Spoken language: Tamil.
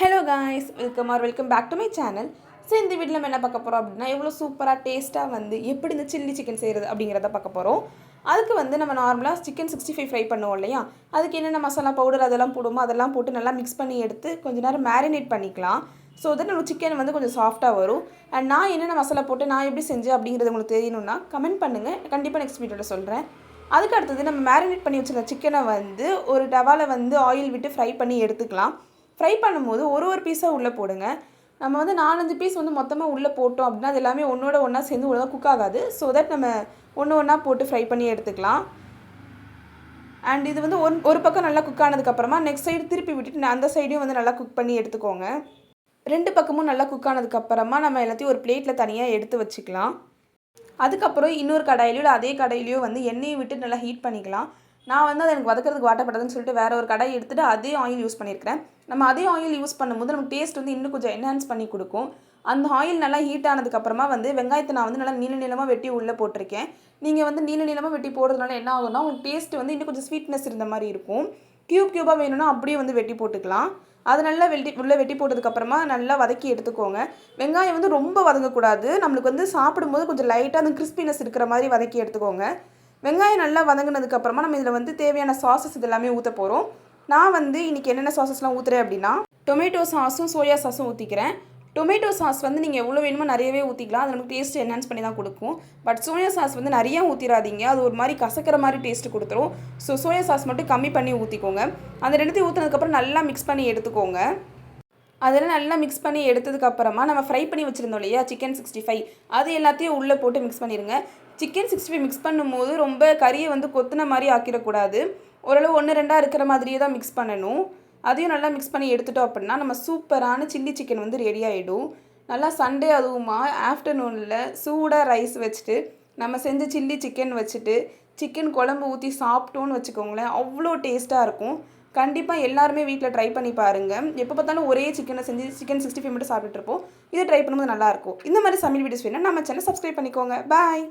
Hello guys, welcome back to my channel. So இந்த வீட்டில் நம்ம என்ன பார்க்க போகிறோம் அப்படின்னா, எவ்வளோ சூப்பராக டேஸ்ட்டாக வந்து எப்படி இந்த சில்லி சிக்கன் செய்கிறது அப்படிங்கிறத பார்க்க போகிறோம். அதுக்கு வந்து நம்ம நார்மலாக சிக்கன் 65 ஃப்ரை பண்ணுவோம் இல்லையா, அதுக்கு என்னென்ன மசாலா பவுடர் அதெல்லாம் போடுமோ அதெல்லாம் போட்டு நல்லா மிக்ஸ் பண்ணி எடுத்து கொஞ்சம் நேரம் மேரினேட் பண்ணிக்கலாம். ஸோ தட் நம்ம சிக்கன் வந்து கொஞ்சம் சாஃப்ட்டாக வரும். அண்ட் நான் என்னென்ன மசாலா போட்டு நான் எப்படி செஞ்சேன் அப்படிங்கிறது உங்களுக்கு தெரியணும்னா கமெண்ட் பண்ணுங்கள். கண்டிப்பாக நெக்ஸ்ட் வீடியோவில் சொல்கிறேன். அதுக்கு அடுத்தது நம்ம மேரினேட் பண்ணி வச்சுருந்த சிக்கனை வந்து ஒரு டவாவில் வந்து ஆயில் விட்டு ஃப்ரை பண்ணி எடுத்துக்கலாம். ஃப்ரை பண்ணும்போது ஒரு பீஸாக உள்ளே போடுங்க. நம்ம வந்து 4-5 பீஸ் வந்து மொத்தமாக உள்ளே போட்டோம் அப்படின்னா அது எல்லாமே ஒன்றோட ஒன்றா சேர்ந்து ஒழுங்காக குக் ஆகாது. ஸோ தட் நம்ம ஒன்றா போட்டு ஃப்ரை பண்ணி எடுத்துக்கலாம். அண்ட் இது வந்து ஒரு பக்கம் நல்லா குக் ஆனதுக்கப்புறமா நெக்ஸ்ட் சைடு திருப்பி விட்டுட்டு அந்த சைடையும் வந்து நல்லா குக் பண்ணி எடுத்துக்கோங்க. 2 பக்கமும் நல்லா குக் ஆனதுக்கப்புறமா நம்ம எல்லாத்தையும் ஒரு பிளேட்டில் தனியாக எடுத்து வச்சுக்கலாம். அதுக்கப்புறம் இன்னொரு கடாயிலையோ இல்லை அதே கடாயிலையோ வந்து எண்ணெயை விட்டு நல்லா ஹீட் பண்ணிக்கலாம். நான் வந்து அது எனக்கு வதக்கிறதுக்கு வாட்டப்படாதுன்னு சொல்லிட்டு வேறு ஒரு கடாய் எடுத்துகிட்டு அதே ஆயில் யூஸ் பண்ணியிருக்கிறேன். நம்ம அதே ஆயில் யூஸ் பண்ணும்போது நமக்கு டேஸ்ட் வந்து இன்னும் கொஞ்சம் என்ஹான்ஸ் பண்ணி கொடுக்கும். அந்த ஆயில் நல்லா ஹீட் ஆனதுக்கப்புறமா வந்து வெங்காயத்தை நான் வந்து நல்லா நீளமாக வெட்டி உள்ளே போட்டிருக்கேன். நீங்கள் வந்து நீளமாக வெட்டி போடுறதுனால என்ன ஆகும்னா உங்களுக்கு டேஸ்ட் வந்து இன்னும் கொஞ்சம் ஸ்வீட்னஸ் இருந்த மாதிரி இருக்கும். க்யூபாக வேணும்னா அப்படியே வந்து வெட்டி போட்டுக்கலாம். அது நல்லா உள்ளே வெட்டி போட்டதுக்கப்புறமா நல்லா வதக்கி எடுத்துக்கோங்க. வெங்காயம் வந்து ரொம்ப வதங்கக்கூடாது. நம்மளுக்கு வந்து சாப்பிடும்போது கொஞ்சம் லைட்டாக அந்த கிறிஸ்பினஸ் இருக்கிற மாதிரி வதக்கி எடுத்துக்கோங்க. வெங்காயம் நல்லா வதங்கினதுக்கப்புறமா நம்ம இதில் வந்து தேவையான சாஸஸ் இது எல்லாமே ஊற்ற போகிறோம். நான் வந்து இன்றைக்கி என்னென்ன சாஸஸ்லாம் ஊற்றுறேன் அப்படின்னா, டொமேட்டோ சாஸும் சோயா சாஸும் ஊற்றிக்கிறேன். டொமேட்டோ சாஸ் வந்து நீங்கள் எவ்வளோ வேணுமோ நிறையவே ஊற்றிக்கலாம். அது நமக்கு டேஸ்ட் என்ஹான்ஸ் பண்ணி தான் கொடுக்கும். பட் சோயா சாஸ் வந்து நிறையா ஊற்றிடாதீங்க. அது ஒரு மாதிரி கசக்கிற மாதிரி டேஸ்ட்டு கொடுத்துரும். ஸோ சோயா சாஸ் மட்டும் கம்மி பண்ணி ஊற்றிக்கோங்க. அந்த ரெண்டுத்தையும் ஊற்றினதுக்கப்புறம் நல்லா மிக்ஸ் பண்ணி எடுத்துக்கோங்க. அதெல்லாம் நல்லா மிக்ஸ் பண்ணி எடுத்ததுக்கப்புறமா நம்ம ஃப்ரை பண்ணி வச்சுருந்தோம் இல்லையா சிக்கன் 65, அது எல்லாத்தையும் உள்ளே போட்டு மிக்ஸ் பண்ணிடுங்க. சிக்கன் 65 மிக்ஸ் பண்ணும்போது ரொம்ப கறியை வந்து கொத்துன மாதிரி ஆக்கிடக்கூடாது. ஓரளவு 1-2 இருக்கிற மாதிரியே தான் மிக்ஸ் பண்ணணும். அதையும் நல்லா மிக்ஸ் பண்ணி எடுத்துட்டோம் அப்படின்னா நம்ம சூப்பரான சில்லி சிக்கன் வந்து ரெடி ஆகிடும். நல்லா சண்டே அதுவுமா ஆஃப்டர்நூனில் சூடாக ரைஸ் வச்சுட்டு நம்ம செஞ்ச சில்லி சிக்கன் வச்சுட்டு சிக்கன் குழம்பு ஊற்றி சாப்பிட்டோன்னு வச்சுக்கோங்களேன், அவ்வளோ டேஸ்ட்டாக இருக்கும். கண்டிப்பாக எல்லாருமே வீட்டில் ட்ரை பண்ணி பாருங்கள். எப்போ பார்த்தாலும் ஒரே சிக்கனை செஞ்சு சிக்கன் 65 மட்டும் சாப்பிட்டுருப்போம். இதை ட்ரை பண்ணும்போது நல்லாயிருக்கும். இந்த மாதிரி சமையல் வீடியோஸ் வேணும்னா நம்ம சேனல் சப்ஸ்கிரைப் பண்ணிக்கோங்க. பாய்.